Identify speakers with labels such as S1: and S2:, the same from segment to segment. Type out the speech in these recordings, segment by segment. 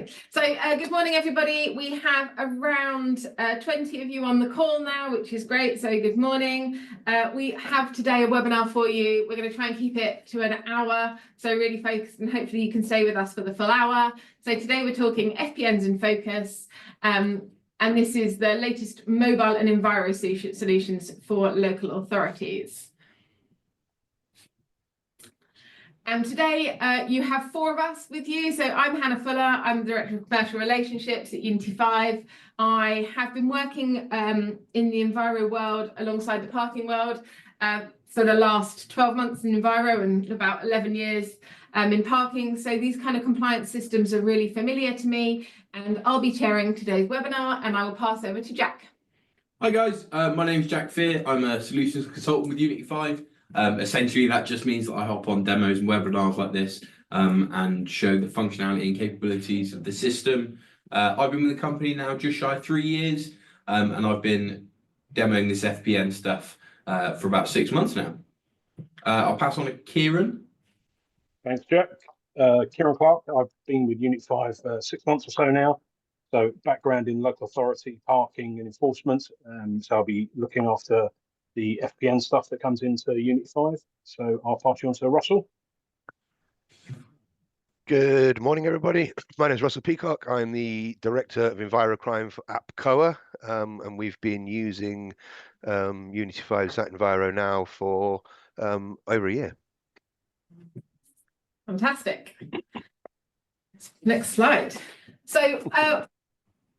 S1: Brilliant. So good morning, everybody. We have around 20 of you on the call now, which is great. So good morning. We have today a webinar for you. We're going to try and keep it to an hour. So really focused, and hopefully you can stay with us for the full hour. So today we're talking FPNs in focus. And this is the latest mobile and enviro solutions for local authorities. And today you have four of us with you. So I'm Hannah Fuller. I'm the Director of Commercial Relationships at Unity 5. I have been working in the enviro world alongside the parking world for the last 12 months in enviro and about 11 years in parking. So these kind of compliance systems are really familiar to me, and I'll be chairing today's webinar, and I will pass over to Jack.
S2: Hi guys, my name's Jack Fear. I'm a solutions consultant with Unity 5. Essentially, that just means that I hop on demos and webinars like this and show the functionality and capabilities of the system. I've been with the company now just shy of 3 years, and I've been demoing this FPN stuff for about 6 months now. I'll pass on to Kieron.
S3: Thanks, Jack. Kieron Clarke. I've been with Unity 5 for 6 months or so now. So background in local authority, parking and enforcement. So I'll be looking after the FPN stuff that comes into Unity 5. So I'll pass you on to Russell.
S4: Good morning, everybody. My name is Russell Peacock. I'm the Director of Envirocrime for APCOA, and we've been using Unity 5 Zatmobile now for over a year.
S1: Fantastic. Next slide. So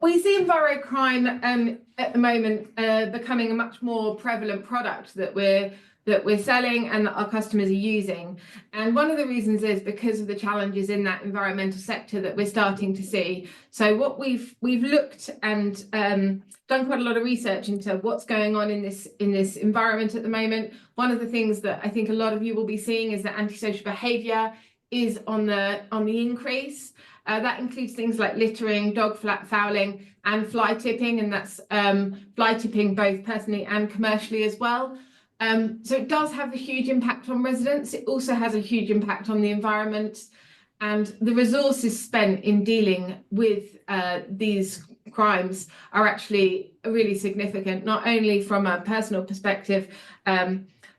S1: we see Envirocrime at the moment becoming a much more prevalent product that we're selling and that our customers are using. And one of the reasons is because of the challenges in that environmental sector that we're starting to see. So what we've looked and done quite a lot of research into what's going on in this environment at the moment. One of the things that I think a lot of you will be seeing is that antisocial behaviour is on the increase. That includes things like littering, dog fouling, and fly tipping, and that's fly tipping both personally and commercially as well. So it does have a huge impact on residents. It also has a huge impact on the environment, and the resources spent in dealing with these crimes are actually really significant, not only from a personal perspective,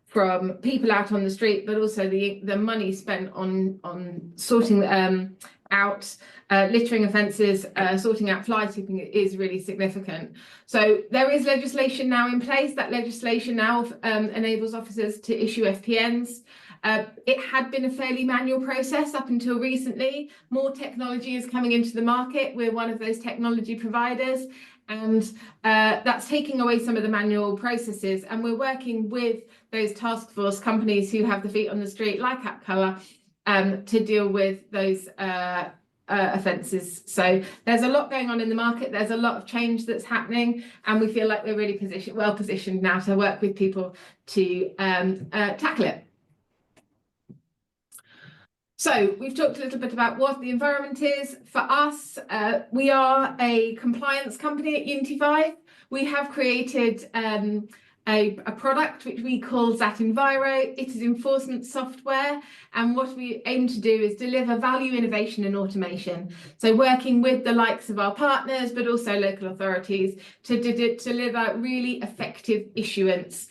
S1: from people out on the street, but also the money spent on sorting out littering offences, sorting out fly tipping is really significant. So there is legislation now in place. That legislation now enables officers to issue FPNs. It had been a fairly manual process up until recently. More technology is coming into the market. We're one of those technology providers, and that's taking away some of the manual processes. And we're working with those task force companies who have the feet on the street, like APCOA, to deal with those offences. So there's a lot going on in the market. There's a lot of change that's happening, and we feel like we're really well positioned now to work with people to tackle it. So we've talked a little bit about what the environment is. For us, we are a compliance company at Unity 5. We have created a product which we call Zatmobile. It is enforcement software, and what we aim to do is deliver value, innovation and automation. So working with the likes of our partners, but also local authorities to deliver really effective issuance,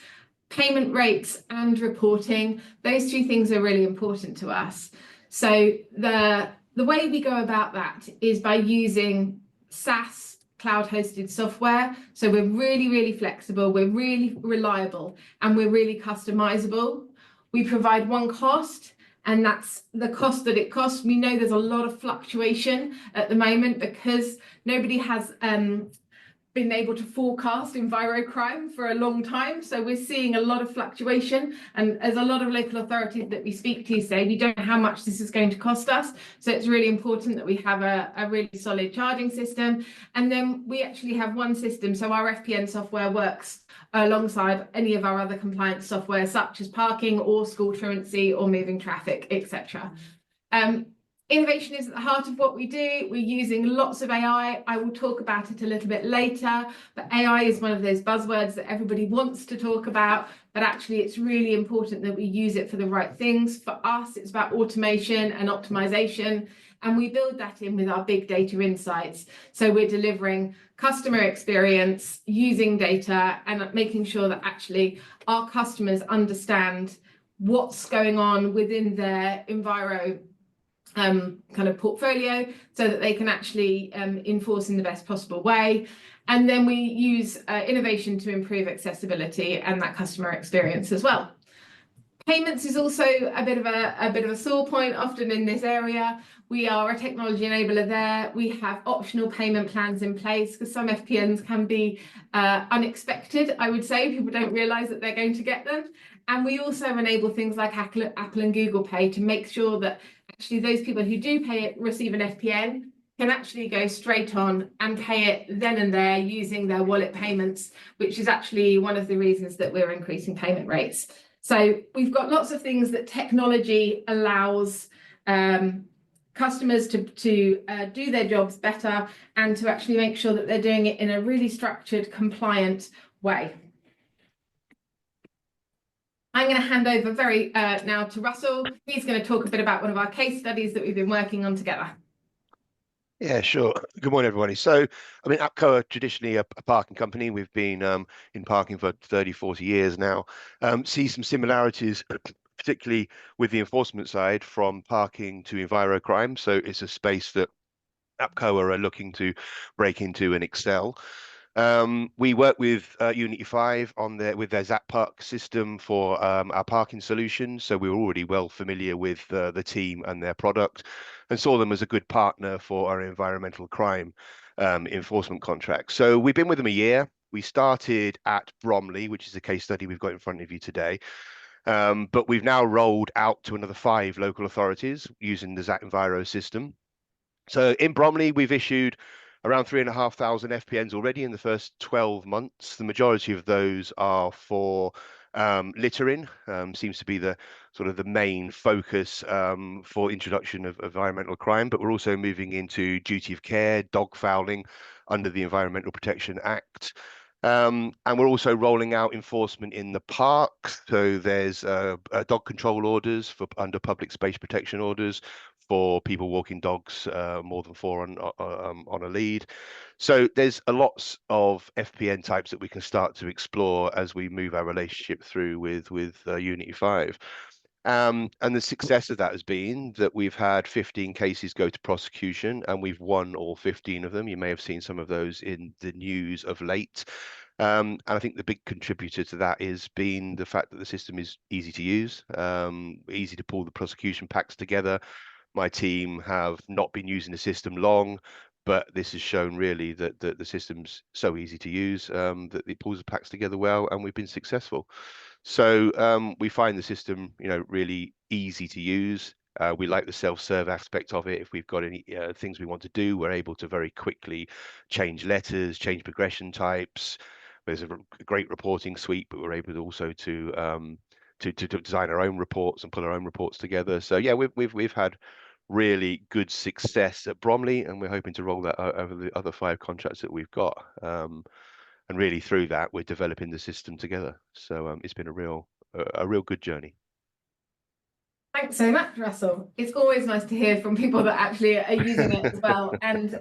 S1: payment rates and reporting. Those two things are really important to us. So the way we go about that is by using SaaS cloud-hosted software. So we're really, really flexible, we're really reliable, and we're really customizable. We provide one cost, and that's the cost that it costs. We know there's a lot of fluctuation at the moment because nobody has been able to forecast envirocrime for a long time. So we're seeing a lot of fluctuation, and as a lot of local authorities that we speak to say, we don't know how much this is going to cost us. So it's really important that we have a really solid charging system. And then we actually have one system. So our FPN software works alongside any of our other compliance software, such as parking or school truancy or moving traffic, etc. Innovation is at the heart of what we do. We're using lots of AI. I will talk about it a little bit later, but AI is one of those buzzwords that everybody wants to talk about, but actually it's really important that we use it for the right things. For us, it's about automation and optimization, and we build that in with our big data insights. So we're delivering customer experience using data and making sure that actually our customers understand what's going on within their Enviro kind of portfolio, so that they can actually enforce in the best possible way. And then we use innovation to improve accessibility and that customer experience as well. Payments is also a bit of a sore point often in this area. We are a technology enabler there. We have optional payment plans in place because some FPNs can be unexpected, I would say. People don't realise that they're going to get them. And we also enable things like Apple and Google Pay to make sure that actually those people who do pay it, receive an FPN, can actually go straight on and pay it then and there using their wallet payments, which is actually one of the reasons that we're increasing payment rates. So we've got lots of things that technology allows customers to do their jobs better and to actually make sure that they're doing it in a really structured, compliant way. I'm going to hand over now to Russell. He's going to talk a bit about one of our case studies that we've been working on together.
S4: Yeah, sure. Good morning, everybody. So, I mean, APCOA, traditionally a parking company. We've been in parking for 30, 40 years now. See some similarities, particularly with the enforcement side, from parking to Envirocrime. So it's a space that APCOA are looking to break into and excel. We work with Unity 5 with their Zatmobile system for our parking solution. So we're already well familiar with the team and their product, and saw them as a good partner for our environmental crime enforcement contract. So we've been with them a year. We started at Bromley, which is a case study we've got in front of you today. But we've now rolled out to another 5 local authorities using the Zatmobile system. So in Bromley, we've issued around 3,500 FPNs already in the first 12 months. The majority of those are for littering. Seems to be the sort of the main focus for introduction of environmental crime, but we're also moving into duty of care, dog fouling under the Environmental Protection Act. And we're also rolling out enforcement in the park. So there's dog control orders under public space protection orders for people walking dogs more than 4 on a lead. So there's a lots of FPN types that we can start to explore as we move our relationship through with Unity 5. And the success of that has been that we've had 15 cases go to prosecution, and we've won all 15 of them. You may have seen some of those in the news of late. And I think the big contributor to that is been the fact that the system is easy to use, easy to pull the prosecution packs together. My team have not been using the system long, but this has shown really that the system's so easy to use that it pulls the packs together well, and we've been successful. So we find the system, really easy to use. We like the self-serve aspect of it. If we've got any things we want to do, we're able to very quickly change letters, change progression types. There's a great reporting suite, but we're able to also to design our own reports and pull our own reports together. So yeah, we've had really good success at Bromley, and we're hoping to roll that out over the other 5 contracts that we've got. And really through that, we're developing the system together. So it's been a real good journey.
S1: Thanks so much, Russell. It's always nice to hear from people that actually are using it as well. And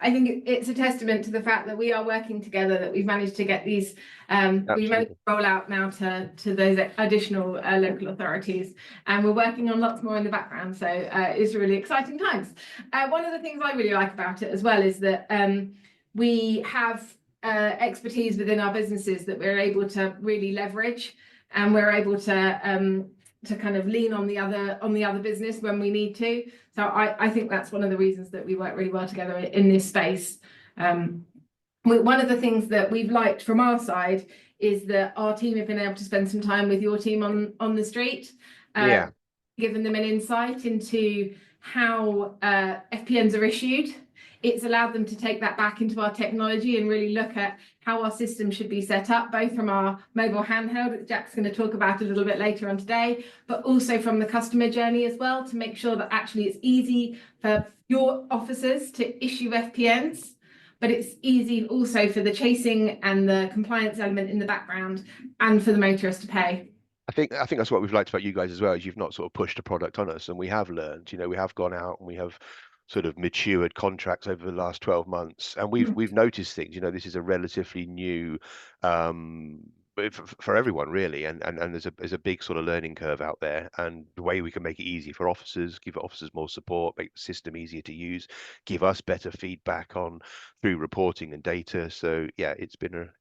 S1: I think it's a testament to the fact that we are working together, that we've managed to get these, we've managed to roll out now to those additional local authorities. And we're working on lots more in the background. So it's really exciting times. One of the things I really like about it as well is that we have expertise within our businesses that we're able to really leverage, and we're able to kind of lean on the other business when we need to. So I think that's one of the reasons that we work really well together in this space. One of the things that we've liked from our side is that our team have been able to spend some time with your team on the street, giving them an insight into how FPNs are issued. It's allowed them to take that back into our technology and really look at how our system should be set up, both from our mobile handheld that Jack's going to talk about a little bit later on today, but also from the customer journey as well, to make sure that actually it's easy for your officers to issue FPNs, but it's easy also for the chasing and the compliance element in the background, and for the motorist to pay.
S4: I think that's what we've liked about you guys as well, is you've not sort of pushed a product on us, and we have learned, we have gone out and we have sort of matured contracts over the last 12 months, and we've noticed things. This is a relatively new for everyone really, and there's a big sort of learning curve out there, and the way we can make it easy for officers, give officers more support, make the system easier to use, give us better feedback on through reporting and data. So yeah, it's been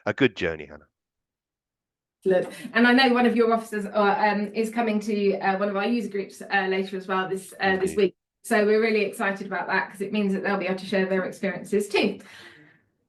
S4: a good journey, Hannah.
S1: And I know one of your officers is coming to one of our user groups later as well this week. So we're really excited about that, because it means that they'll be able to share their experiences too.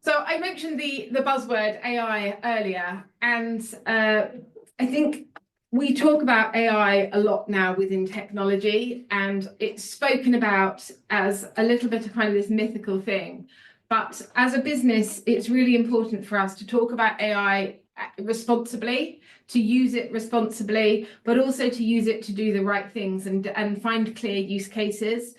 S1: So I mentioned the buzzword AI earlier, and I think we talk about AI a lot now within technology, and it's spoken about as a little bit of kind of this mythical thing. But as a business, it's really important for us to talk about AI responsibly, to use it responsibly, but also to use it to do the right things and find clear use cases.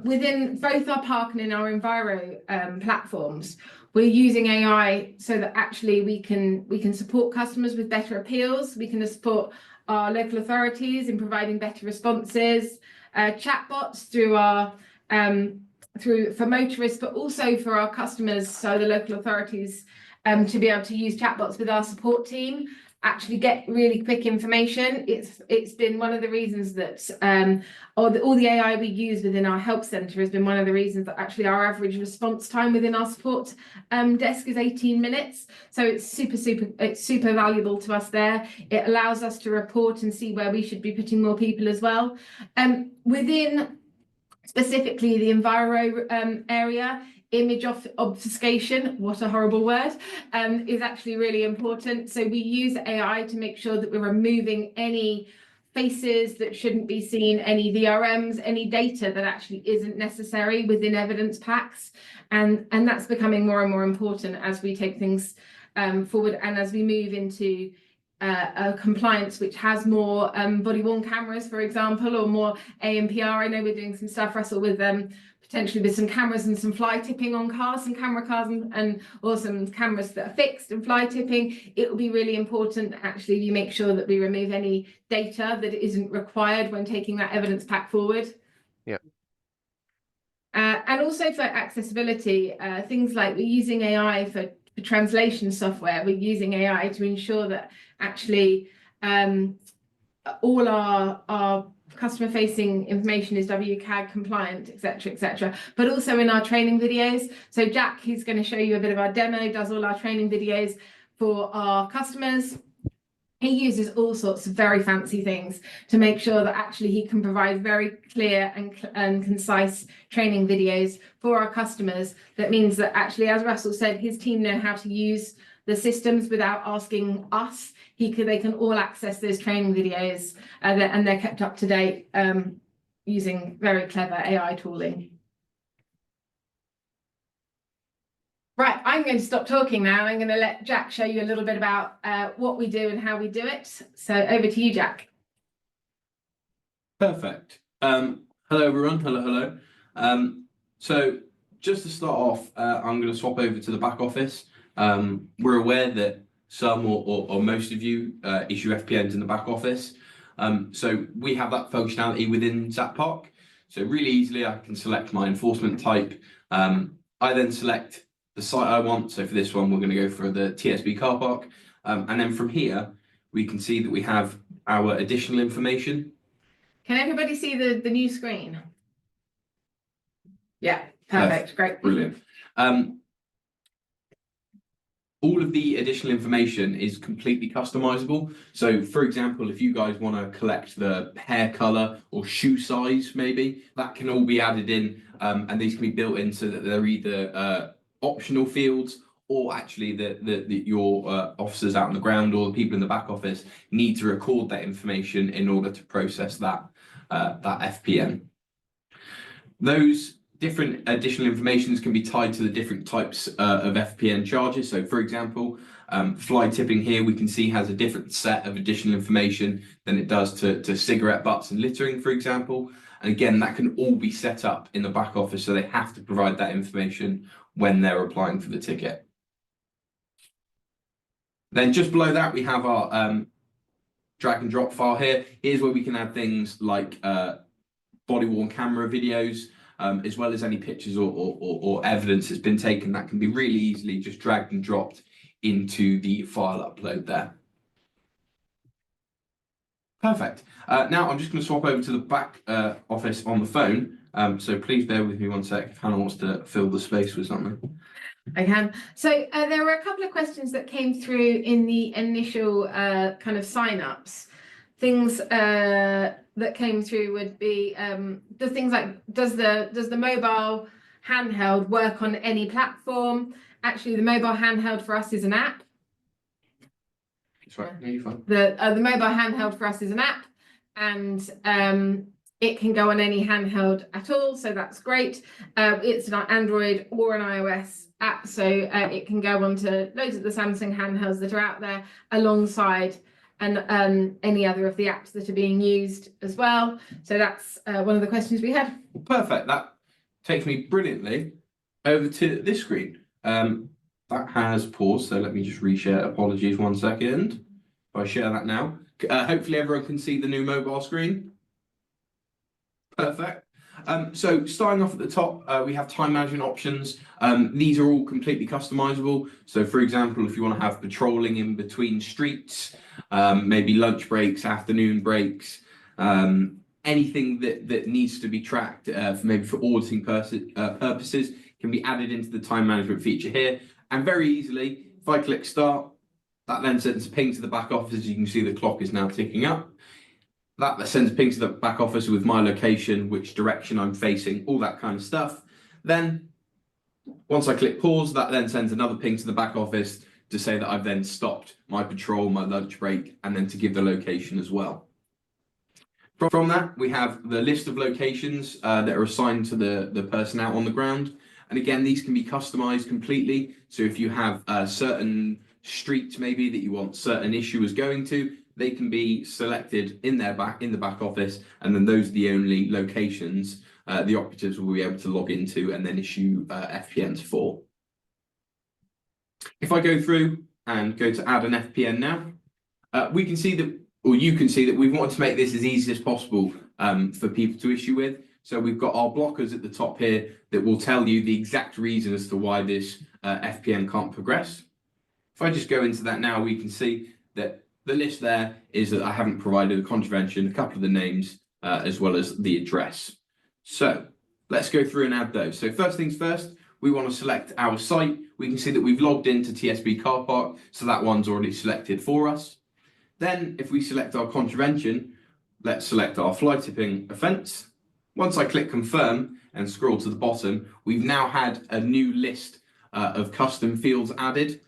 S1: Within both our Park and in our Enviro platforms, we're using AI so that actually we can support customers with better appeals. We can support our local authorities in providing better responses, chatbots for motorists, but also for our customers, so the local authorities, to be able to use chatbots with our support team, actually get really quick information. It's been one of the reasons that all the AI we use within our help centre has been one of the reasons that actually our average response time within our support desk is 18 minutes. So it's super valuable to us there. It allows us to report and see where we should be putting more people as well. Within specifically the Enviro area, image obfuscation, what a horrible word, is actually really important. So we use AI to make sure that we're removing any faces that shouldn't be seen, any VRMs, any data that actually isn't necessary within evidence packs. And that's becoming more and more important as we take things forward, and as we move into a compliance which has more body-worn cameras, for example, or more ANPR. I know we're doing some stuff, Russell, with potentially with some cameras and some fly tipping on cars, some camera cars, and or some cameras that are fixed and fly tipping. It will be really important that actually you make sure that we remove any data that isn't required when taking that evidence pack forward.
S4: Yeah.
S1: And also for accessibility, things like we're using AI for translation software. We're using AI to ensure that actually all our customer facing information is WCAG compliant, etc., but also in our training videos. So Jack, who's going to show you a bit of our demo, does all our training videos for our customers. He uses all sorts of very fancy things to make sure that actually he can provide very clear and concise training videos for our customers. That means that actually, as Russell said, his team know how to use the systems without asking us. They can all access those training videos, and they're kept up to date using very clever AI tooling. Right, I'm going to stop talking now. I'm going to let Jack show you a little bit about what we do and how we do it. So over to you, Jack.
S2: Perfect. Hello, everyone. Hello. So just to start off, I'm going to swap over to the back office. We're aware that some or most of you issue FPNs in the back office. So we have that functionality within Zatpark. So really easily, I can select my enforcement type. I then select the site I want. So for this one, we're going to go for the TSB car park. And then from here, we can see that we have our additional information.
S1: Can everybody see the new screen? Yeah, perfect. Great.
S2: Brilliant. All of the additional information is completely customizable. So for example, if you guys want to collect the hair color or shoe size, maybe that can all be added in, and these can be built in so that they're either optional fields, or actually your officers out on the ground or the people in the back office need to record that information in order to process that FPN. Those different additional informations can be tied to the different types of FPN charges. So for example, fly tipping here we can see has a different set of additional information than it does to cigarette butts and littering, for example. And again, that can all be set up in the back office, so they have to provide that information when they're applying for the ticket. Then just below that, we have our drag and drop file here. Here's where we can add things like body-worn camera videos, as well as any pictures or evidence that's been taken that can be really easily just dragged and dropped into the file upload there. Perfect. Now I'm just going to swap over to the back office on the phone. So please bear with me one sec if Hannah wants to fill the space with something.
S1: I can. So there were a couple of questions that came through in the initial kind of sign-ups. Things that came through would be the things like, does the mobile handheld work on any platform? Actually, the mobile handheld for us is an app.
S2: That's right. No, you're fine.
S1: The mobile handheld for us is an app, and it can go on any handheld at all, so that's great. It's an Android or an iOS app, so it can go onto loads of the Samsung handhelds that are out there alongside and any other of the apps that are being used as well. So that's one of the questions we had.
S2: Perfect. That takes me brilliantly over to this screen. That has paused, so let me just reshare. Apologies, 1 second. If I share that now, hopefully everyone can see the new mobile screen. Perfect. So starting off at the top, we have time management options. These are all completely customizable. So for example, if you want to have patrolling in between streets, maybe lunch breaks, afternoon breaks, anything that needs to be tracked maybe for auditing purposes can be added into the time management feature here. And very easily, if I click start, that then sends a ping to the back office. As you can see, the clock is now ticking up. That sends a ping to the back office with my location, which direction I'm facing, all that kind of stuff. Then, once I click pause, that then sends another ping to the back office to say that I've then stopped my patrol, my lunch break, and then to give the location as well. From that, we have the list of locations that are assigned to the person out on the ground. And again, these can be customized completely. So if you have certain streets maybe that you want certain issuers going to, they can be selected in the back office, and then those are the only locations the operatives will be able to log into and then issue FPNs for. If I go through and go to add an FPN now, we can see that, or you can see that we wanted to make this as easy as possible for people to issue with. So we've got our blockers at the top here that will tell you the exact reason as to why this FPN can't progress. If I just go into that now, we can see that the list there is that I haven't provided a contravention, a couple of the names, as well as the address. So let's go through and add those. So first things first, we want to select our site. We can see that we've logged into TSB car park, so that one's already selected for us. Then if we select our contravention, let's select our fly tipping offence. Once I click confirm and scroll to the bottom, we've now had a new list of custom fields added.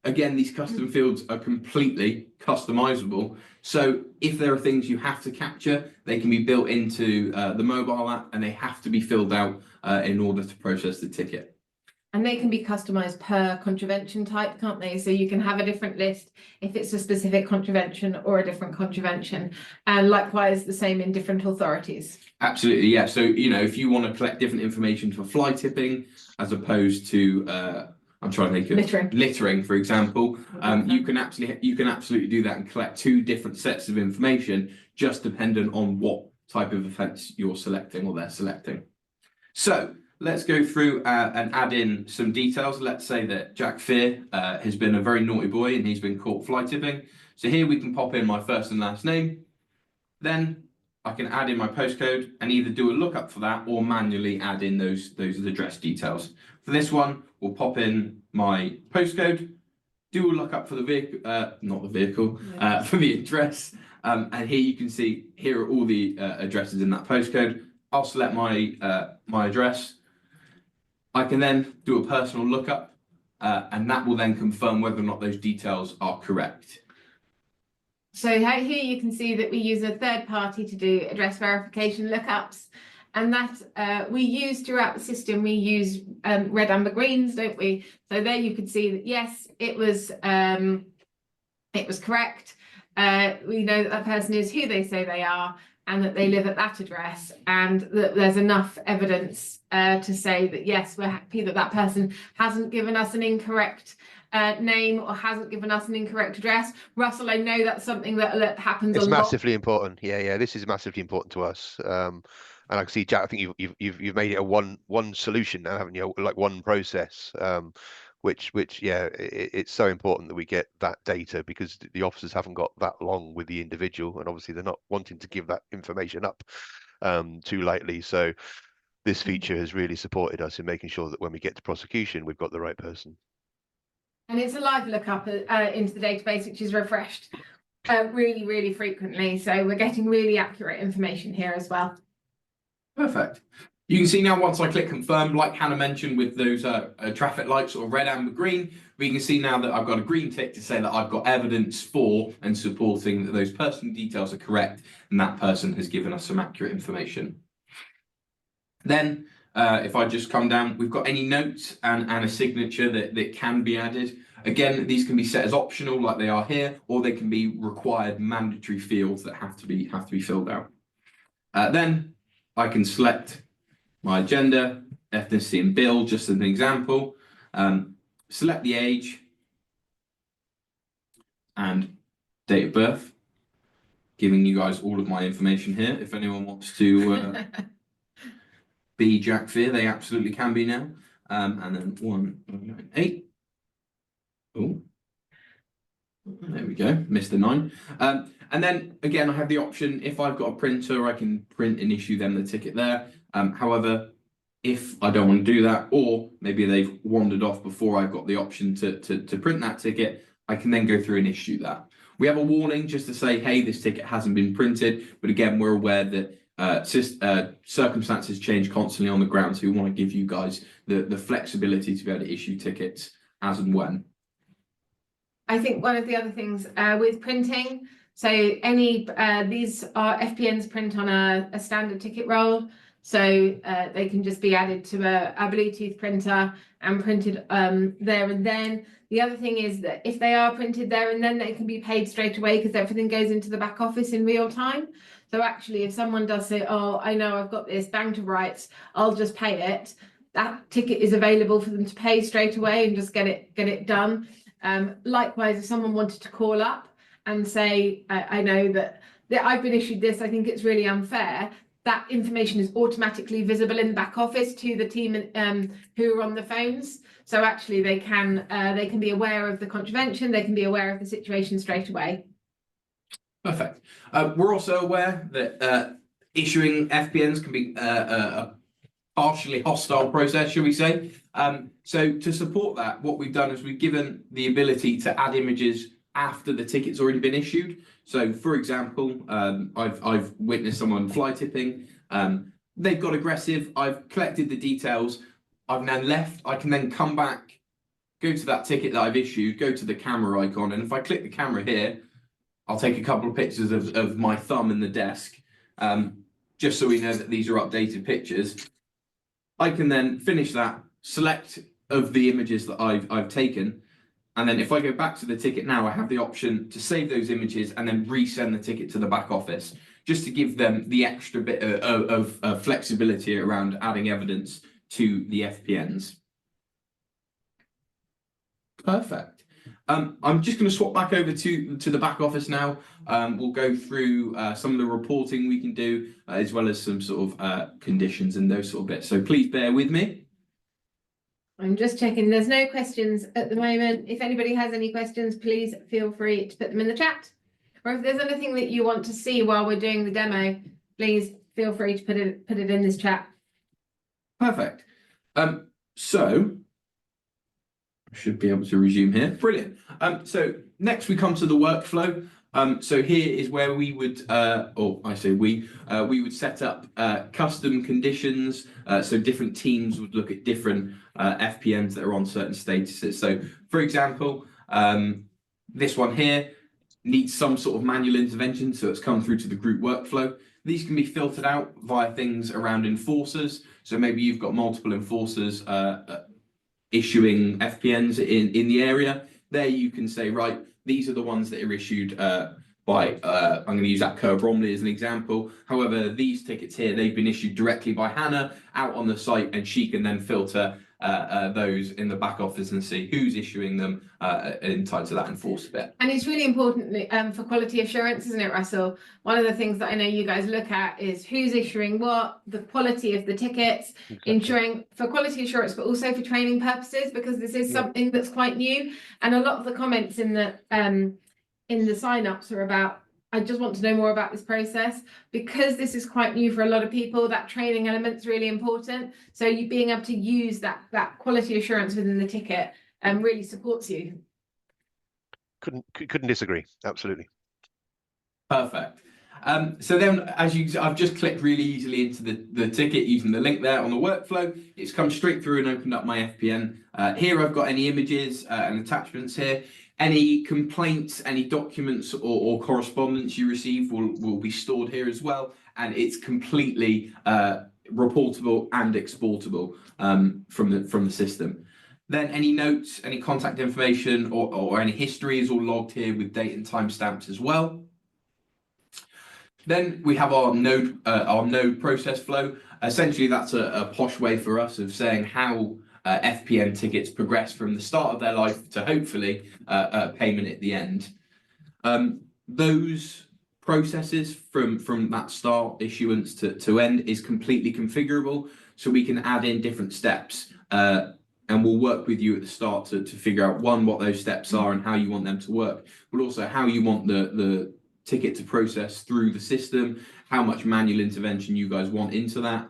S2: Again, these custom fields are completely customizable. So if there are things you have to capture, they can be built into the mobile app, and they have to be filled out in order to process the ticket.
S1: And they can be customized per contravention type, can't they? So you can have a different list if it's a specific contravention or a different contravention. And likewise, the same in different authorities.
S2: Absolutely, yeah. So, you know, if you want to collect different information for fly tipping as opposed to, I'm trying to think of littering, for example, you can absolutely do that and collect two different sets of information, just dependent on what type of offence you're selecting or they're selecting. So let's go through and add in some details. Let's say that Jack Fear has been a very naughty boy and he's been caught fly tipping. So here we can pop in my first and last name. Then I can add in my postcode and either do a lookup for that or manually add in those address details. For this one, we'll pop in my postcode, do a lookup for the vehicle, not the vehicle, for the address. And here you can see, here are all the addresses in that postcode. I'll select my address. I can then do a personal lookup, and that will then confirm whether or not those details are correct.
S1: So here you can see that we use a third party to do address verification lookups, and that we use throughout the system. We use red, amber, greens, don't we? So there you can see that yes, it was correct. We know that that person is who they say they are, and that they live at that address, and that there's enough evidence to say that yes, we're happy that that person hasn't given us an incorrect name or hasn't given us an incorrect address. Russell, I know that's something that happens a lot.
S4: It's massively important. Yeah, this is massively important to us. And I can see, Jack, I think you've made it a one solution now, haven't you? Like one process, which yeah, it's so important that we get that data, because the officers haven't got that long with the individual, and obviously they're not wanting to give that information up too lightly. So this feature has really supported us in making sure that when we get to prosecution, we've got the right person.
S1: And it's a live lookup into the database, which is refreshed really, really frequently. So we're getting really accurate information here as well.
S2: Perfect. You can see now, once I click confirm, like Hannah mentioned with those traffic lights, or red, amber, green, we can see now that I've got a green tick to say that I've got evidence for and supporting that those personal details are correct and that person has given us some accurate information. Then, if I just come down, we've got any notes and a signature that can be added. Again, these can be set as optional like they are here, or they can be required mandatory fields that have to be filled out. Then I can select my gender, ethnicity, and bill, just as an example. Select the age and date of birth, giving you guys all of my information here. If anyone wants to be Jack Fear, they absolutely can be now. And then 198. Oh, there we go, missed the 9. And then again, I have the option, if I've got a printer, I can print and issue them the ticket there. However, if I don't want to do that, or maybe they've wandered off before I've got the option to print that ticket, I can then go through and issue that. We have a warning just to say, hey, this ticket hasn't been printed. But again, we're aware that circumstances change constantly on the ground, so we want to give you guys the flexibility to be able to issue tickets as and when.
S1: I think one of the other things with printing, so any these are FPNs print on a standard ticket roll, so they can just be added to a Bluetooth printer and printed there and then. The other thing is that if they are printed there and then, they can be paid straight away, because everything goes into the back office in real time. So actually, if someone does say, oh, I know I've got this bang to rights, I'll just pay it, that ticket is available for them to pay straight away and just get it done. Likewise, if someone wanted to call up and say, I know that I've been issued this, I think it's really unfair, that information is automatically visible in the back office to the team who are on the phones. So actually they can be aware of the contravention, they can be aware of the situation straight away. Perfect.
S2: We're also aware that issuing FPNs can be a partially hostile process, shall we say. So to support that, what we've done is we've given the ability to add images after the ticket's already been issued. So for example, I've witnessed someone fly tipping, they've got aggressive, I've collected the details, I've now left, I can then come back, go to that ticket that I've issued, go to the camera icon, and if I click the camera here, I'll take a couple of pictures of my thumb in the desk, just so we know that these are updated pictures. I can then finish that, select of the images that I've taken, and then if I go back to the ticket now, I have the option to save those images and then resend the ticket to the back office, just to give them the extra bit of flexibility around adding evidence to the FPNs. Perfect. I'm just going to swap back over to the back office now. We'll go through some of the reporting we can do, as well as some sort of conditions and those sort of bits. So please bear with me.
S1: I'm just checking. There's no questions at the moment. If anybody has any questions, please feel free to put them in the chat. Or if there's anything that you want to see while we're doing the demo, please feel free to put it in this chat.
S2: Perfect. So I should be able to resume here. Brilliant. So next we come to the workflow. So here is where we would, or I say we would set up custom conditions. So different teams would look at different FPNs that are on certain statuses. So for example, this one here needs some sort of manual intervention, so it's come through to the group workflow. These can be filtered out via things around enforcers. So maybe you've got multiple enforcers issuing FPNs in the area. There you can say, right, these are the ones that are issued by, I'm going to use APCOA Bromley as an example. However, these tickets here, they've been issued directly by Hannah out on the site, and she can then filter those in the back office and see who's issuing them in time to that enforced bit.
S1: And it's really important for quality assurance, isn't it, Russell? One of the things that I know you guys look at is who's issuing what, the quality of the tickets, ensuring for quality assurance, but also for training purposes, because this is something that's quite new. And a lot of the comments in the sign-ups are about, I just want to know more about this process. Because this is quite new for a lot of people, that training element's really important. So you being able to use that quality assurance within the ticket really supports you.
S4: Couldn't disagree. Absolutely.
S2: Perfect. So then, I've just clicked really easily into the ticket using the link there on the workflow. It's come straight through and opened up my FPN. Here I've got any images and attachments here. Any complaints, any documents or correspondence you receive will be stored here as well, and it's completely reportable and exportable from the system. Then any notes, any contact information or any history is all logged here with date and timestamps as well. Then we have our node process flow. Essentially, that's a posh way for us of saying how FPN tickets progress from the start of their life to hopefully payment at the end. Those processes from that start issuance to end is completely configurable, so we can add in different steps, and we'll work with you at the start to figure out what those steps are and how you want them to work, but also how you want the ticket to process through the system, how much manual intervention you guys want into that.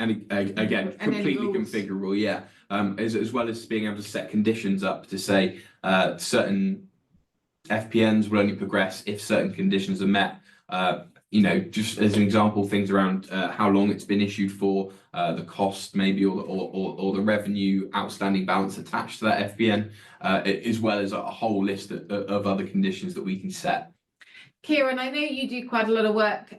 S2: And again, completely configurable, yeah. As well as being able to set conditions up to say certain FPNs will only progress if certain conditions are met. Just as an example, things around how long it's been issued for, the cost maybe, or the revenue outstanding balance attached to that FPN, as well as a whole list of other conditions that we can set.
S1: Kieron, I know you do quite a lot of work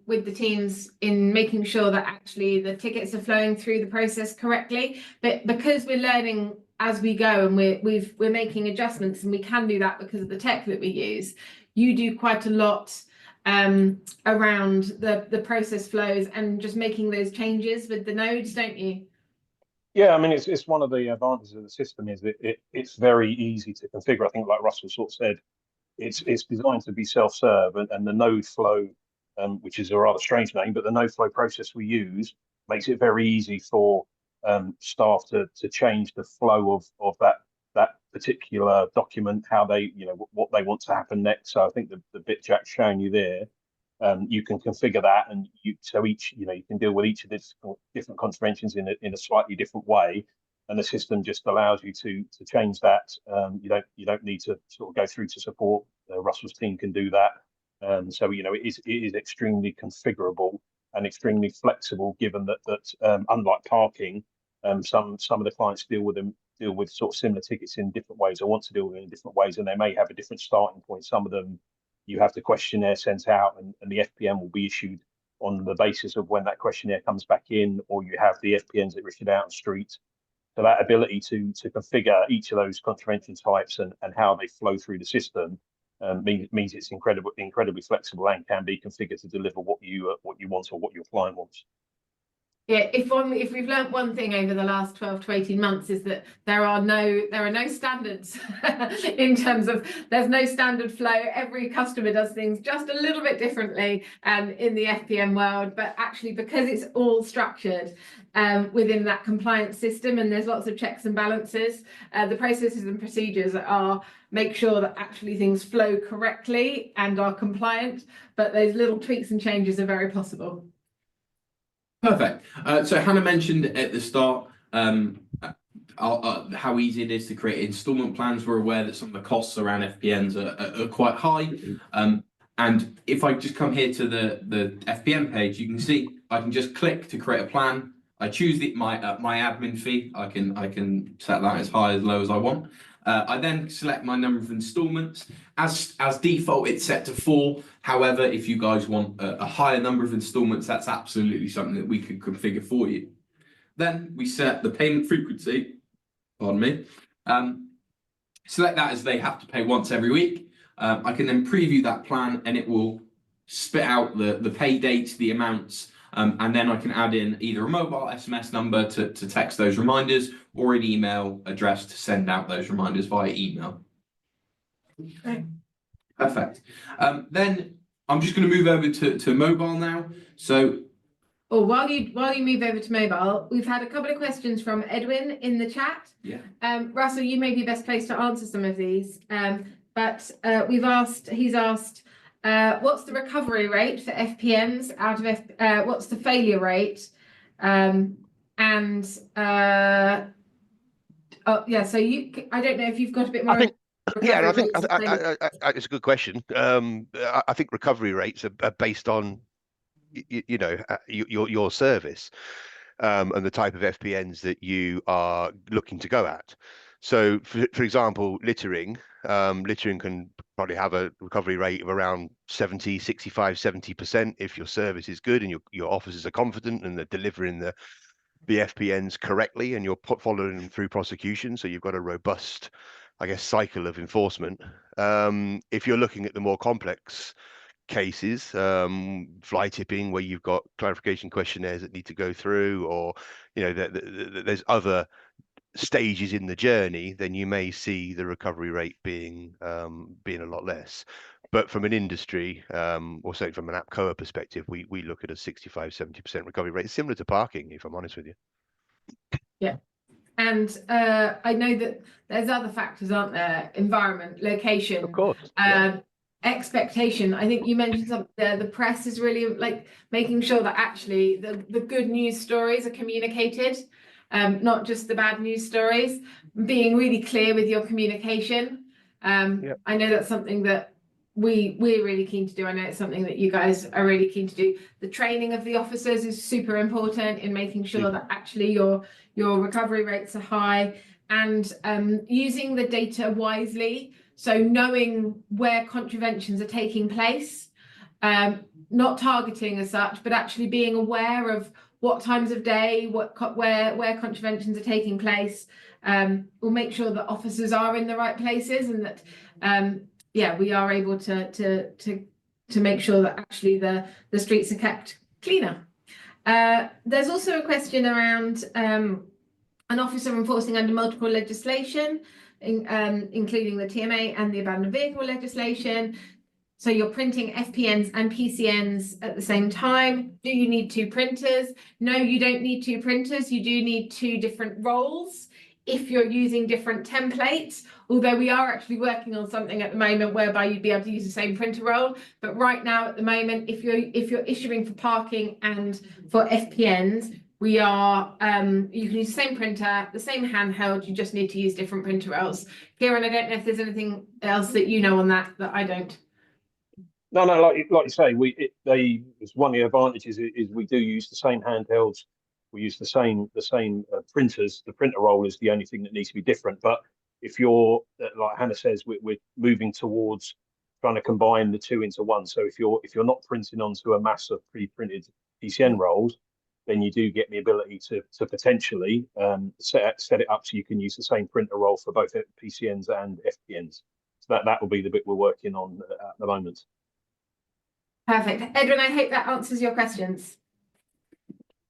S1: with the teams in making sure that actually the tickets are flowing through the process correctly, but because we're learning as we go and we're making adjustments, and we can do that because of the tech that we use, you do quite a lot around the process flows and just making those changes with the nodes, don't you?
S3: Yeah, I mean, it's one of the advantages of the system is that it's very easy to configure. I think, like Russell sort of said, it's designed to be self-serve, and the node flow, which is a rather strange name, but the node flow process we use makes it very easy for staff to change the flow of that particular document, how they, what they want to happen next. So I think the bit Jack's showing you there, you can configure that, and you can deal with each of these different contraventions in a slightly different way. And the system just allows you to change that. You don't need to sort of go through to support. Russell's team can do that. So it is extremely configurable and extremely flexible. Given that unlike parking, some of the clients deal with sort of similar tickets in different ways, or want to deal with it in different ways, and they may have a different starting point. Some of them you have the questionnaire sent out, and the FPN will be issued on the basis of when that questionnaire comes back in, or you have the FPNs that are issued out on street. So that ability to configure each of those contravention types and how they flow through the system means it's incredibly flexible and can be configured to deliver what you want or what your client wants.
S1: Yeah, if we've learned one thing over the last 12 to 18 months is that there are no standards in terms of there's no standard flow. Every customer does things just a little bit differently in the FPN world, but actually because it's all structured within that compliance system and there's lots of checks and balances, the processes and procedures make sure that actually things flow correctly and are compliant, but those little tweaks and changes are very possible.
S2: Perfect. So Hannah mentioned at the start how easy it is to create instalment plans. We're aware that some of the costs around FPNs are quite high. And if I just come here to the FPN page, you can see I can just click to create a plan. I choose my admin fee. I can set that as high as low as I want. I then select my number of instalments. As default, it's set to 4. However, if you guys want a higher number of instalments, that's absolutely something that we can configure for you. Then we set the payment frequency. Pardon me. Select that as they have to pay once every week. I can then preview that plan, and it will spit out the pay dates, the amounts, And then I can add in either a mobile SMS number to text those reminders or an email address to send out those reminders via email.
S1: Okay.
S2: Perfect. Then I'm just going to move over to mobile now. So
S1: Or while you move over to mobile, we've had a couple of questions from Edwin in the chat.
S2: yeah.
S1: Russell, you may be best placed to answer some of these. But he's asked, what's the recovery rate for FPNs out of what's the failure rate? So I don't know if you've got a bit more.
S4: I think it's a good question. I think recovery rates are based on your service and the type of FPNs that you are looking to go at. So, for example, littering can probably have a recovery rate of around 70% if your service is good and your officers are confident and they're delivering the FPNs correctly and you're following them through prosecution. So you've got a robust, I guess, cycle of enforcement. If you're looking at the more complex cases, fly tipping, where you've got clarification questionnaires that need to go through, or there's other stages in the journey, then you may see the recovery rate being a lot less. But from an industry, or certainly from an APCOA perspective, we look at a 65-70% recovery rate, similar to parking, if I'm honest with you.
S1: Yeah. And I know that there's other factors, aren't there? Environment, location.
S4: Of course.
S1: Expectation. I think you mentioned something there. The press is really like making sure that actually the good news stories are communicated, not just the bad news stories. Being really clear with your communication. I know that's something that we're really keen to do. I know it's something that you guys are really keen to do. The training of the officers is super important in making sure that actually your recovery rates are high, and using the data wisely. So knowing where contraventions are taking place, not targeting as such, but actually being aware of what times of day, where contraventions are taking place, will make sure that officers are in the right places, and that we are able to make sure that actually the streets are kept cleaner. There's also a question around an officer enforcing under multiple legislation, including the TMA and the abandoned vehicle legislation. So you're printing FPNs and PCNs at the same time. Do you need two printers? No, you don't need two printers. You do need two different roles if you're using different templates, although we are actually working on something at the moment whereby you'd be able to use the same printer role. But right now, at the moment, if you're issuing for parking and for FPNs, we are you can use the same printer, the same handheld, you just need to use different printer roles. Kieron, I don't know if there's anything else that you know on that I don't.
S3: No, like you say, it's one of the advantages is we do use the same handhelds, we use the same printers. The printer roll is the only thing that needs to be different. But if you're, like Hannah says, we're moving towards trying to combine the two into one. So if you're not printing onto a mass of pre-printed PCN rolls, then you do get the ability to potentially set it up so you can use the same printer roll for both PCNs and FPNs. So that will be the bit we're working on at the moment.
S1: Perfect. Edwin, I hope that answers your questions.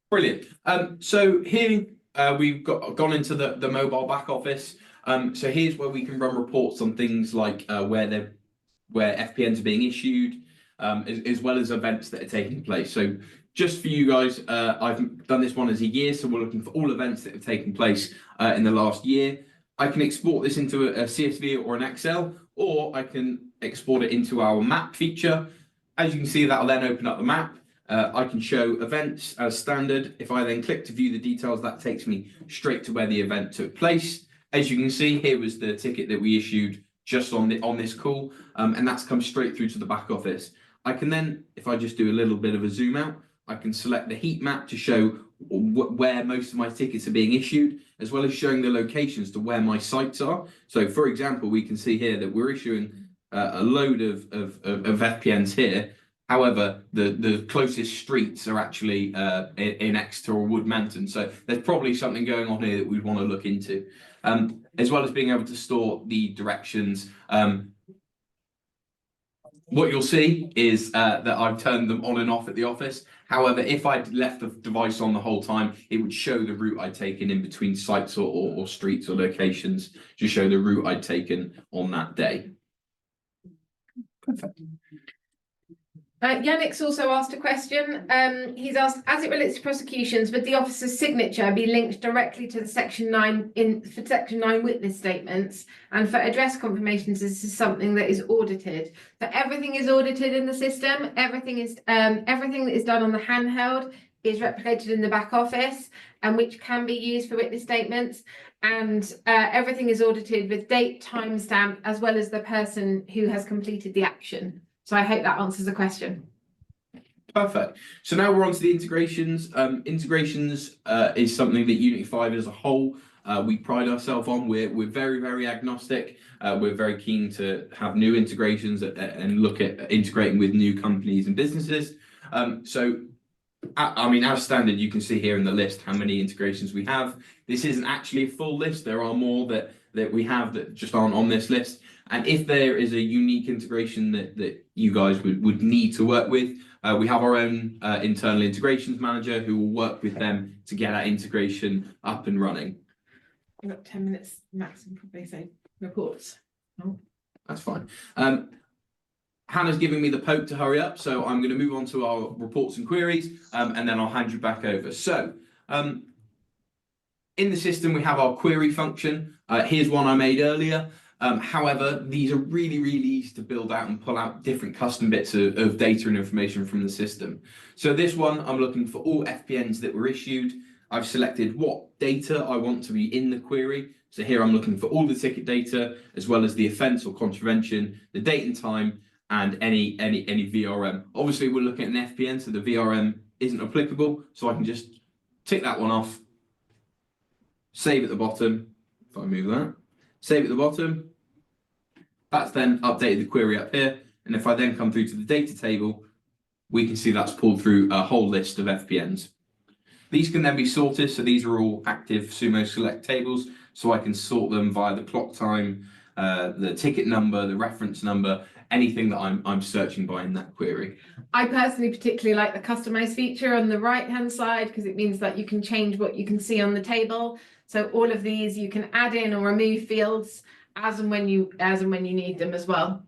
S2: Brilliant. So here we've gone into the mobile back office. So here's where we can run reports on things like where FPNs are being issued, as well as events that are taking place. So just for you guys, I've done this one as a year, so we're looking for all events that have taken place in the last year. I can export this into a CSV or an Excel, or I can export it into our map feature. As you can see, that'll then open up the map. I can show events as standard. If I then click to view the details, that takes me straight to where the event took place. As you can see, here was the ticket that we issued just on this call, and that's come straight through to the back office. I can then, if I just do a little bit of a zoom out, I can select the heat map to show where most of my tickets are being issued, as well as showing the locations to where my sites are. So, for example, we can see here that we're issuing a load of FPNs here. However, the closest streets are actually in Exeter or Woodmanton. So there's probably something going on here that we'd want to look into, as well as being able to store the directions. what you'll see is that I've turned them on and off at the office. However, if I'd left the device on the whole time, it would show the route I'd taken in between sites or streets or locations to show the route I'd taken on that day. Perfect.
S1: Yannick's also asked a question. He's asked, as it relates to prosecutions, would the officer's signature be linked directly to the Section 9 for Section 9 witness statements? And for address confirmations, this is something that is audited. So everything is audited in the system. Everything that is done on the handheld is replicated in the back office, and which can be used for witness statements. And everything is audited with date, timestamp, as well as the person who has completed the action. So I hope that answers the question.
S2: Perfect. So now we're on to the integrations. Integrations is something that Unity 5 as a whole, we pride ourselves on. We're very, very agnostic. We're very keen to have new integrations and look at integrating with new companies and businesses. I mean, as standard, you can see here in the list how many integrations we have. This isn't actually a full list. There are more that we have that just aren't on this list. And if there is a unique integration that you guys would need to work with, we have our own internal integrations manager who will work with them to get that integration up and running.
S1: I've got 10 minutes max and probably say reports. Oh.
S2: That's fine. Hannah's giving me the poke to hurry up, so I'm going to move on to our reports and queries, and then I'll hand you back over. So, in the system, we have our query function. Here's one I made earlier. However, these are really, really easy to build out and pull out different custom bits of data and information from the system. So this one, I'm looking for all FPNs that were issued. I've selected what data I want to be in the query. So here I'm looking for all the ticket data, as well as the offence or contravention, the date and time, and any VRM. Obviously, we're looking at an FPN, so the VRM isn't applicable. So I can just tick that one off, save at the bottom. If I move that, save at the bottom. That's then updated the query up here. And if I then come through to the data table, we can see that's pulled through a whole list of FPNs. These can then be sorted. So these are all active Sumo Select tables. So I can sort them via the clock time, the ticket number, the reference number, anything that I'm searching by in that query.
S1: I personally particularly like the customize feature on the right-hand side because it means that you can change what you can see on the table. So all of these you can add in or remove fields as and when you need them as well.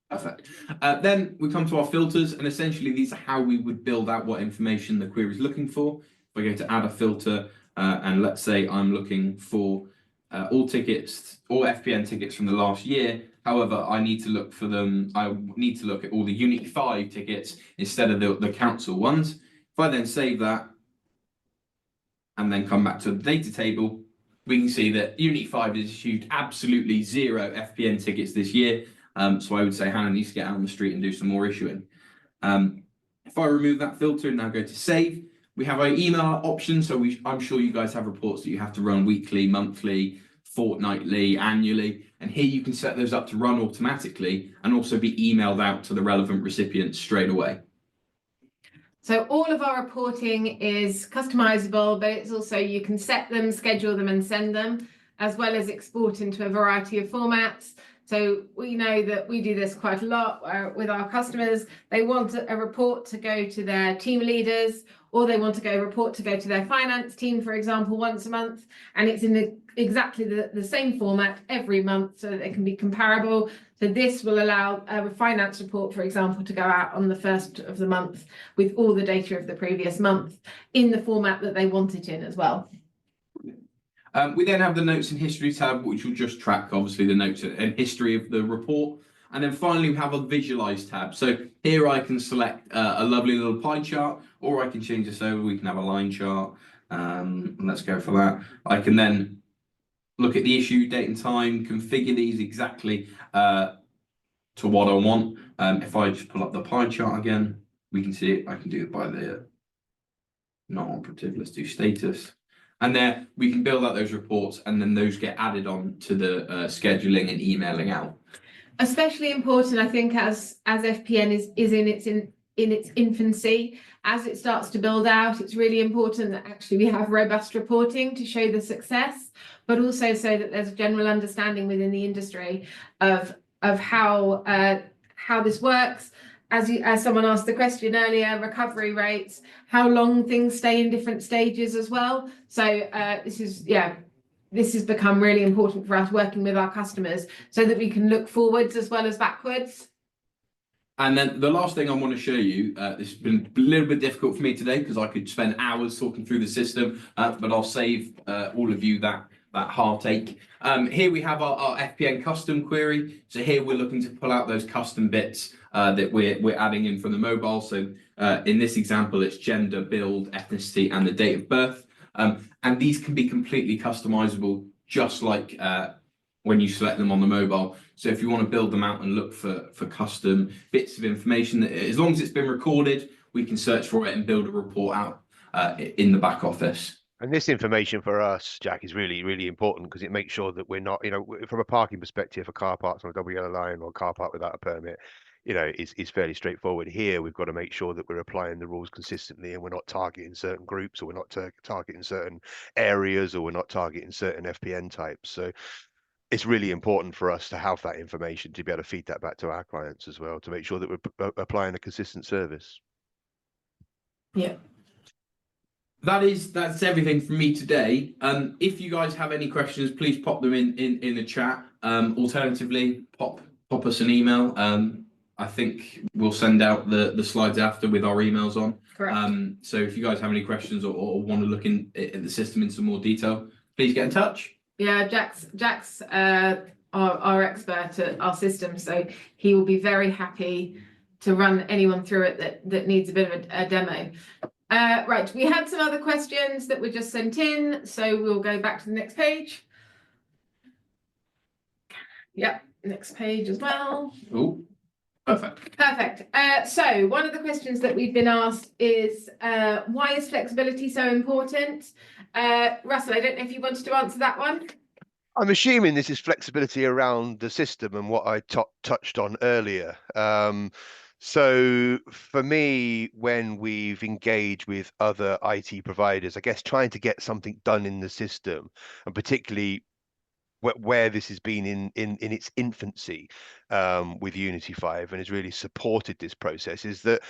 S2: Perfect. Then we come to our filters, and essentially these are how we would build out what information the query is looking for. If I go to add a filter, and let's say I'm looking for all FPN tickets from the last year. However, I need to look for them. I need to look at all the Unity 5 tickets instead of the council ones. If I then save that and then come back to the data table, we can see that Unity 5 has issued absolutely 0 FPN tickets this year. So I would say Hannah needs to get out on the street and do some more issuing. If I remove that filter and now go to save, we have our email option. So I'm sure you guys have reports that you have to run weekly, monthly, fortnightly, annually. And here you can set those up to run automatically and also be emailed out to the relevant recipients straight away.
S1: So all of our reporting is customizable, but it's also you can set them, schedule them and send them, as well as export into a variety of formats. So we know that we do this quite a lot with our customers. They want a report to go to their team leaders, or they want a report to go to their finance team, for example, once a month. And it's in exactly the same format every month so that they can be comparable. So this will allow a finance report, for example, to go out on the 1st of the month with all the data of the previous month in the format that they want it in as well.
S2: We then have the notes and history tab, which will just track, obviously, the notes and history of the report. And then finally, we have a visualize tab. So here I can select a lovely little pie chart, or I can change this over. We can have a line chart. Let's go for that. I can then look at the issue date and time, configure these exactly to what I want. If I just pull up the pie chart again, we can see it. I can do it by the non-operative. Let's do status. And there we can build out those reports, and then those get added on to the scheduling and emailing out.
S1: Especially important, I think, as FPN is in its infancy. As it starts to build out, it's really important that actually we have robust reporting to show the success, but also so that there's a general understanding within the industry of how how this works. As someone asked the question earlier, recovery rates, how long things stay in different stages as well. So this has become really important for us working with our customers so that we can look forwards as well as backwards.
S2: And then the last thing I want to show you, this has been a little bit difficult for me today because I could spend hours talking through the system, but I'll save all of you that heartache. Here we have our FPN custom query. So here we're looking to pull out those custom bits that we're adding in from the mobile. So in this example, it's gender, build, ethnicity, and the date of birth. And these can be completely customizable, just like when you select them on the mobile. So if you want to build them out and look for custom bits of information, as long as it's been recorded, we can search for it and build a report out in the back office.
S4: And this information for us, Jack, is really, really important because it makes sure that we're not, from a parking perspective, a car parks on a double yellow line or a car park without a permit, is fairly straightforward. Here, we've got to make sure that we're applying the rules consistently and we're not targeting certain groups, or we're not targeting certain areas, or we're not targeting certain FPN types. So it's really important for us to have that information to be able to feed that back to our clients as well, to make sure that we're applying a consistent service.
S1: Yeah.
S2: That's everything from me today. If you guys have any questions, please pop them in the chat. Alternatively, pop us an email. I think we'll send out the slides after with our emails on.
S1: Correct.
S2: So if you guys have any questions or want to look at the system in some more detail, please get in touch.
S1: Yeah, Jack's our expert at our system, so he will be very happy to run anyone through it that needs a bit of a demo. Right, we had some other questions that were just sent in, so we'll go back to the next page. Yep, next page as well.
S2: Oh, perfect.
S1: Perfect. So one of the questions that we've been asked is, why is flexibility so important? Russell, I don't know if you wanted to answer that one.
S4: I'm assuming this is flexibility around the system and what I touched on earlier. So for me, when we've engaged with other IT providers, I guess trying to get something done in the system, and particularly where this has been in its infancy with Unity 5 and has really supported this process, is that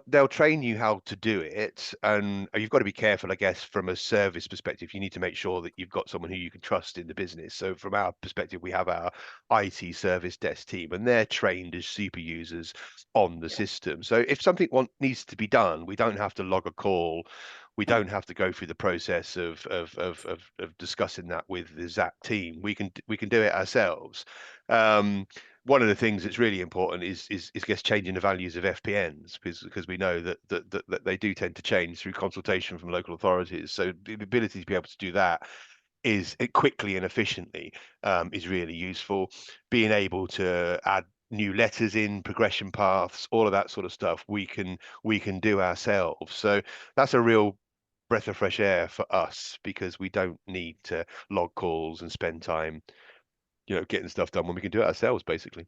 S4: they'll train you how to do it, and you've got to be careful, I guess, from a service perspective. You need to make sure that you've got someone who you can trust in the business. So from our perspective, we have our IT service desk team, and they're trained as super users on the system. So if something needs to be done, we don't have to log a call. We don't have to go through the process of discussing that with the Zap team. We can do it ourselves. One of the things that's really important is I guess changing the values of FPNs, because we know that they do tend to change through consultation from local authorities. So the ability to be able to do that is quickly and efficiently is really useful. Being able to add new letters in, progression paths, all of that sort of stuff, we can do ourselves. So that's a real breath of fresh air for us, because we don't need to log calls and spend time getting stuff done when we can do it ourselves, basically.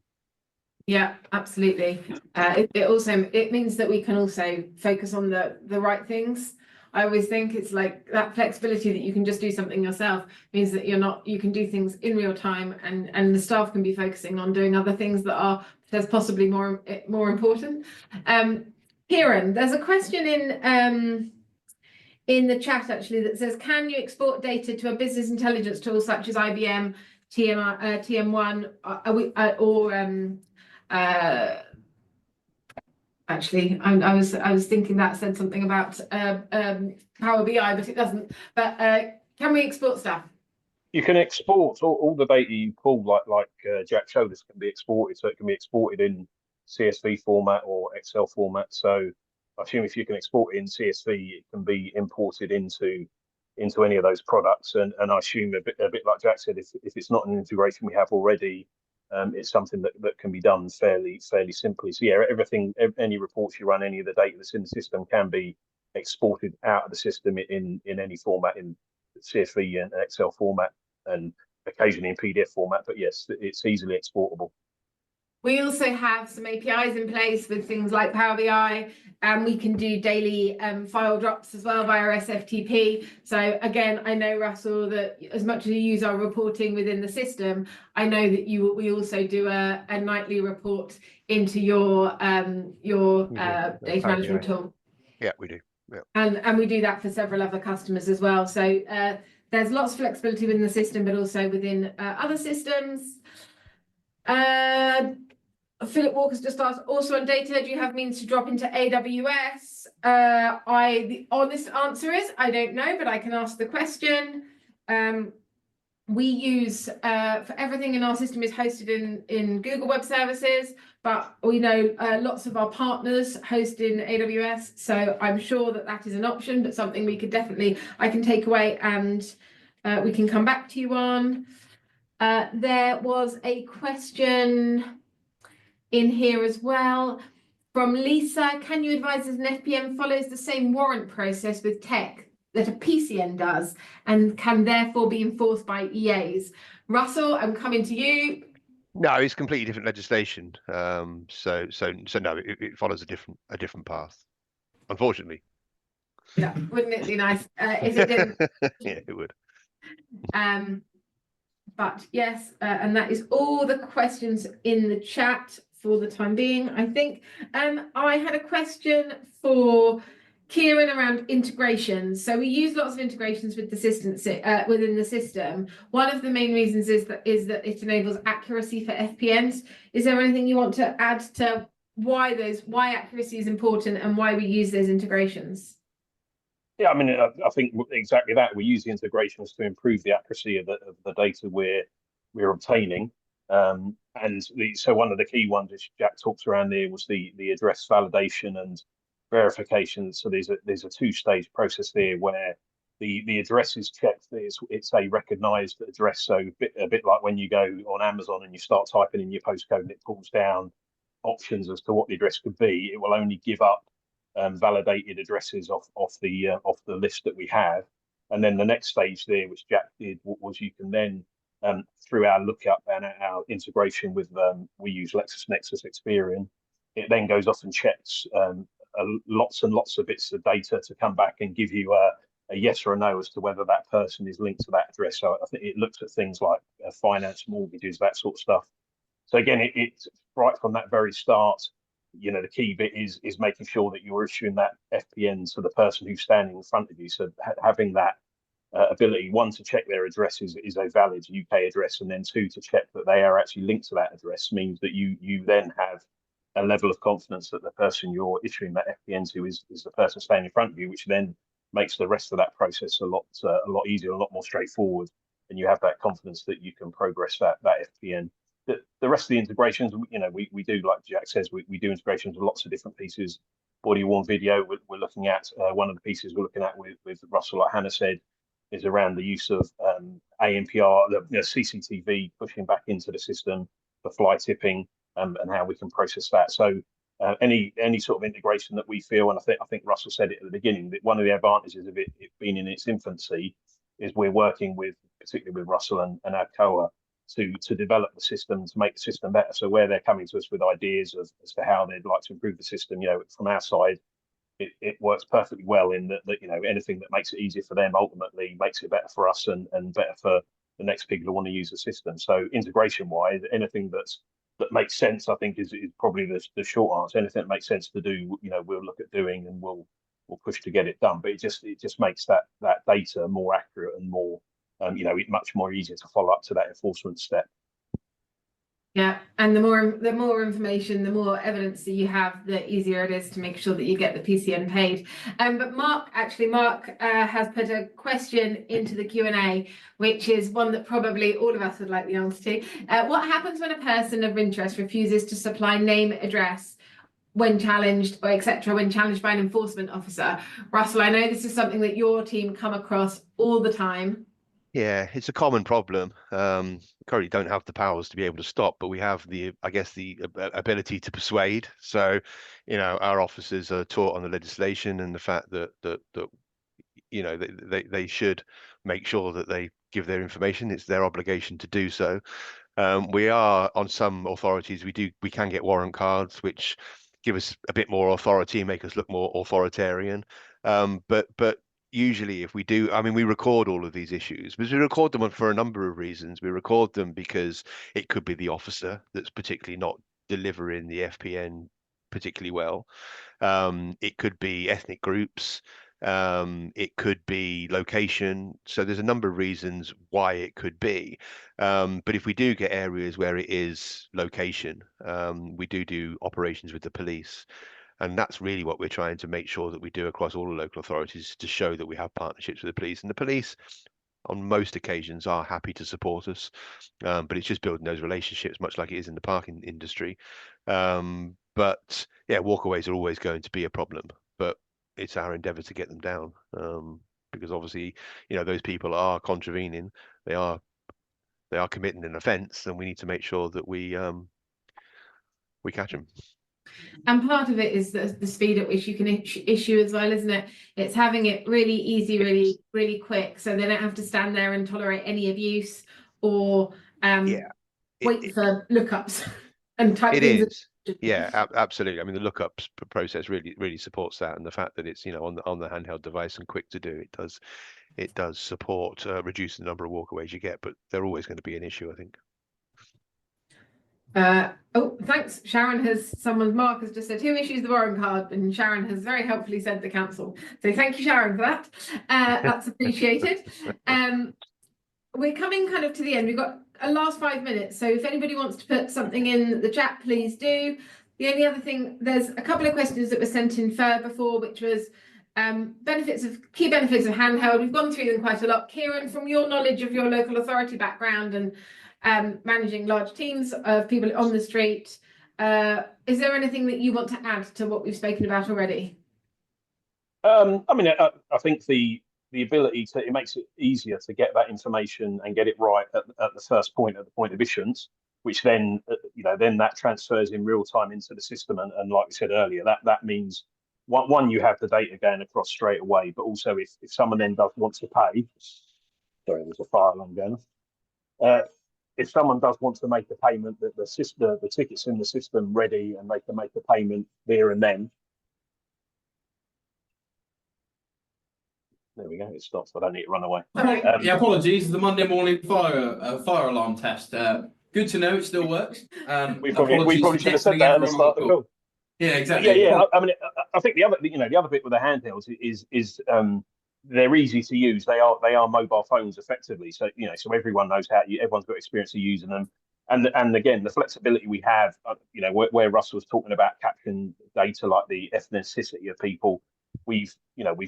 S1: Yeah, absolutely. It means that we can also focus on the right things. I always think it's like that flexibility that you can just do something yourself means that you can do things in real time, and the staff can be focusing on doing other things that are possibly more important. Kieron, there's a question in the chat actually that says, can you export data to a business intelligence tool such as IBM TM1 actually, I was thinking that said something about Power BI, but it doesn't. But can we export stuff?
S3: You can export all the data you pull, like Jack showed us, can be exported. So it can be exported in CSV format or Excel format. So I assume if you can export it in CSV, it can be imported into any of those products. And I assume a bit like Jack said, if it's not an integration we have already, it's something that can be done fairly simply. So yeah, any reports you run, any of the data that's in the system can be exported out of the system in any format, in CSV and Excel format, and occasionally in PDF format. But yes, it's easily exportable.
S1: We also have some APIs in place with things like Power BI, and we can do daily file drops as well via SFTP. So again, I know, Russell, that as much as you use our reporting within the system, I know that we also do a nightly report into your data management tool.
S4: Yeah, we do. Yeah.
S1: And we do that for several other customers as well. So there's lots of flexibility within the system, but also within other systems. Philip Walker's just asked, also on data, do you have means to drop into AWS? The honest answer is, I don't know, but I can ask the question. We use, for everything in our system is hosted in Google Web Services, but we know lots of our partners host in AWS. So I'm sure that that is an option, but something we could definitely, I can take away and we can come back to you on. There was a question in here as well from Lisa. Can you advise if an FPN follows the same warrant process with tech that a PCN does and can therefore be enforced by EAs? Russell, I'm coming to you.
S4: No, it's completely different legislation. So no, it follows a different path, unfortunately.
S1: Yeah, wouldn't it be nice if it didn't?
S4: Yeah, it would.
S1: But yes, and that is all the questions in the chat for the time being, I think. I had a question for Kieron around integrations. So we use lots of integrations with the system within the system. One of the main reasons is that it enables accuracy for FPNs. Is there anything you want to add to why accuracy is important and why we use those integrations?
S3: Yeah, I mean, I think exactly that. We use the integrations to improve the accuracy of the data we're obtaining. So one of the key ones, as Jack talked around there, was the address validation and verification. So there's a two-stage process there where the address is checked. It's a recognized address. So a bit like when you go on Amazon and you start typing in your postcode and it pulls down options as to what the address could be. It will only give up validated addresses off the list that we have. And then the next stage there, which Jack did, was you can then through our lookup and our integration with we use LexisNexis Experian, it then goes off and checks lots and lots of bits of data to come back and give you a yes or a no as to whether that person is linked to that address. So I think it looks at things like finance, mortgages, that sort of stuff. So again, it's right from that very start. You know, the key bit is making sure that you're issuing that FPN to the person who's standing in front of you. So having that ability, one, to check their address is a valid UK address, and then two, to check that they are actually linked to that address, means that you then have a level of confidence that the person you're issuing that FPN to is the person standing in front of you, which then makes the rest of that process a lot easier, a lot more straightforward, and you have that confidence that you can progress that FPN. The rest of the integrations, you know, we do, like Jack says, we do integrations with lots of different pieces. Body-worn video, we're looking at one of the pieces we're looking at with Russell, like Hannah said, is around the use of ANPR, CCTV pushing back into the system for fly tipping, and how we can process that. So any sort of integration that we feel, and I think Russell said it at the beginning, that one of the advantages of it being in its infancy is we're working with, particularly with Russell and APCOA, to develop the system, to make the system better. So where they're coming to us with ideas as to how they'd like to improve the system, you know, from our side, it works perfectly well in that, you know, anything that makes it easier for them ultimately makes it better for us and better for the next people who want to use the system. So integration wise, anything that makes sense, I think, is probably the short answer. Anything that makes sense to do, you know, we'll look at doing, and we'll push to get it done. But it just makes that data more accurate and more you know, much more easier to follow up to that enforcement step.
S1: Yeah, and the more information, the more evidence that you have, the easier it is to make sure that you get the PCN paid. But Mark has put a question into the Q&A, which is one that probably all of us would like the answer to. What happens when a person of interest refuses to supply name, address when challenged, or etc., when challenged by an enforcement officer? Russell, I know this is something that your team come across all the time.
S4: Yeah, it's a common problem. Currently don't have the powers to be able to stop, but we have the ability to persuade. So, you know, our officers are taught on the legislation and the fact that you know, they should make sure that they give their information. It's their obligation to do so. We are on some authorities, we can get warrant cards, which give us a bit more authority, make us look more authoritarian. But usually if we do, I mean, we record all of these issues, because we record them for a number of reasons. We record them because it could be the officer that's particularly not delivering the FPN particularly well. It could be ethnic groups. It could be location. So there's a number of reasons why it could be. But if we do get areas where it is location, we do operations with the police. And that's really what we're trying to make sure that we do across all the local authorities, to show that we have partnerships with the police. And the police, on most occasions, are happy to support us. But it's just building those relationships, much like it is in the parking industry. But yeah, walkaways are always going to be a problem, but it's our endeavour to get them down. Because obviously, those people are contravening, they are committing an offence, and we need to make sure that we catch them.
S1: And part of it is the speed at which you can issue as well, isn't it? It's having it really easy, really, really quick, so they don't have to stand there and tolerate any abuse or wait for lookups and type
S4: it
S1: things.
S4: Is. Yeah, absolutely. I mean, the lookups process really supports that, and the fact that it's on the handheld device and quick to do, it does support reducing the number of walkaways you get, but they're always going to be an issue, I think.
S1: Oh, thanks. Mark has just said, who issues the warrant card? And Sharon has very helpfully said the council. So thank you, Sharon, for that. That's appreciated. We're coming kind of to the end. We've got a last 5 minutes. So if anybody wants to put something in the chat, please do. The only other thing, there's a couple of questions that were sent in before, which was key benefits of handheld. We've gone through them quite a lot. Kieron, from your knowledge of your local authority background and managing large teams of people on the street, is there anything that you want to add to what we've spoken about already?
S3: I mean, I think the ability to, it makes it easier to get that information and get it right at the first point, at the point of issuance, which then then that transfers in real time into the system, and like we said earlier, that means one, you have the data going across straight away, but also if someone then does want to pay, sorry, there's a fire alarm going off. If someone does want to make a payment, that the ticket's in the system ready, and they can make the payment there and then. There we go. It stops. I don't need to run away.
S2: Yeah, apologies. The Monday morning fire alarm test. Good to know it still works.
S3: We probably should have said that at the start of the call.
S2: Yeah, exactly.
S3: Yeah. I mean, I think the other bit with the handhelds is they're easy to use. They are mobile phones effectively. So so everyone knows everyone's got experience of using them. And again, the flexibility we have, where Russell was talking about capturing data like the ethnicity of people. We've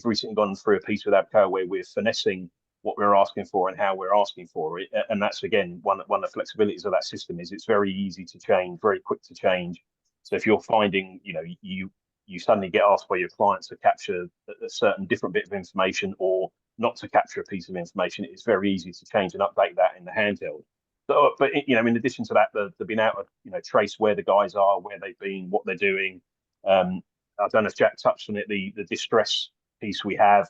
S3: recently gone through a piece with APCOA where we're finessing what we're asking for and how we're asking for it. And that's, again, one of the flexibilities of that system is it's very easy to change, very quick to change. So if you're finding, you suddenly get asked by your clients to capture a certain different bit of information or not to capture a piece of information, it's very easy to change and update that in the handheld. So, but in addition to that, the being able to trace where the guys are, where they've been, what they're doing. I don't know if Jack touched on it. The distress piece we have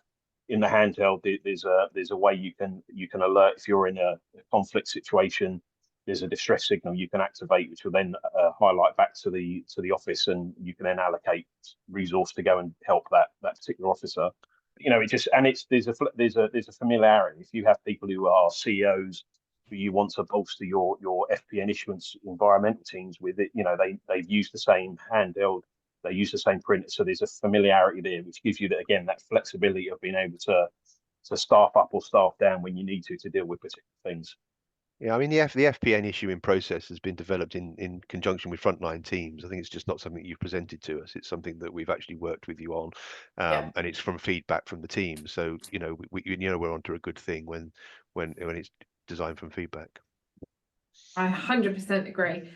S3: in the handheld. There's a way you can alert if you're in a conflict situation. There's a distress signal you can activate, which will then highlight back to the office, and you can then allocate resource to go and help that particular officer. There's a familiarity. If you have people who are CEOs who you want to bolster your FPN issuance environmental teams with it, they've used the same handheld. They use the same printer, so there's a familiarity there, which gives you that flexibility of being able to staff up or staff down when you need to deal with particular things.
S4: Yeah, I mean, the FPN issuing process has been developed in conjunction with frontline teams. I think it's just not something you've presented to us. It's something that we've actually worked with you on, and it's from feedback from the team. So we're onto a good thing when it's designed from feedback.
S1: I 100% agree.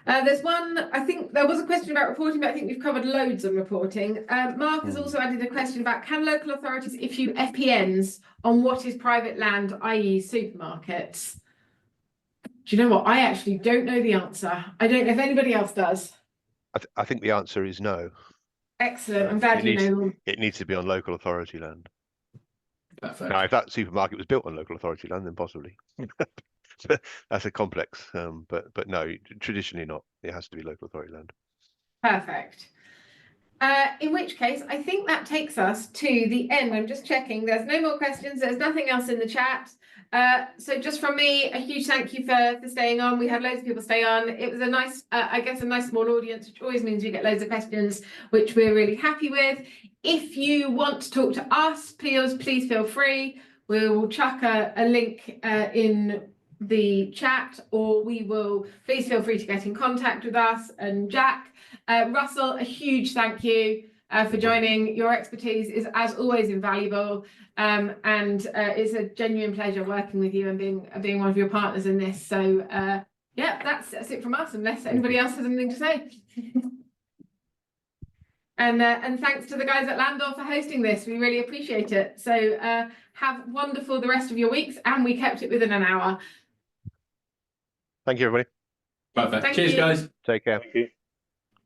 S1: There's one, I think there was a question about reporting, but I think we've covered loads on reporting. Mark has also added a question about, can local authorities issue FPNs on what is private land, i.e. supermarkets? Do you know what? I actually don't know the answer. I don't know if anybody else does.
S4: I think the answer is no.
S1: Excellent. I'm glad you know.
S4: It needs to be on local authority land.
S2: Perfect.
S4: Now, if that supermarket was built on local authority land, then possibly. that's a complex, but no, traditionally not. It has to be local authority land.
S1: Perfect. In which case, I think that takes us to the end. I'm just checking. There's no more questions. There's nothing else in the chat. So just from me, a huge thank you for staying on. We had loads of people stay on. It was a nice, I guess, a nice small audience, which always means we get loads of questions, which we're really happy with. If you want to talk to us, please feel free. We will chuck a link in the chat, or please feel free to get in contact with us and Jack. Russell, a huge thank you for joining. Your expertise is, as always, invaluable, and it's a genuine pleasure working with you and being one of your partners in this. So yeah, that's it from us, unless anybody else has anything to say. And thanks to the guys at Landor for hosting this. We really appreciate it. So have wonderful the rest of your weeks, and we kept it within an hour.
S4: Thank you, everybody.
S2: Perfect.
S1: Thank
S2: Cheers,
S1: you.
S2: guys.
S4: Take care.
S3: Thank you.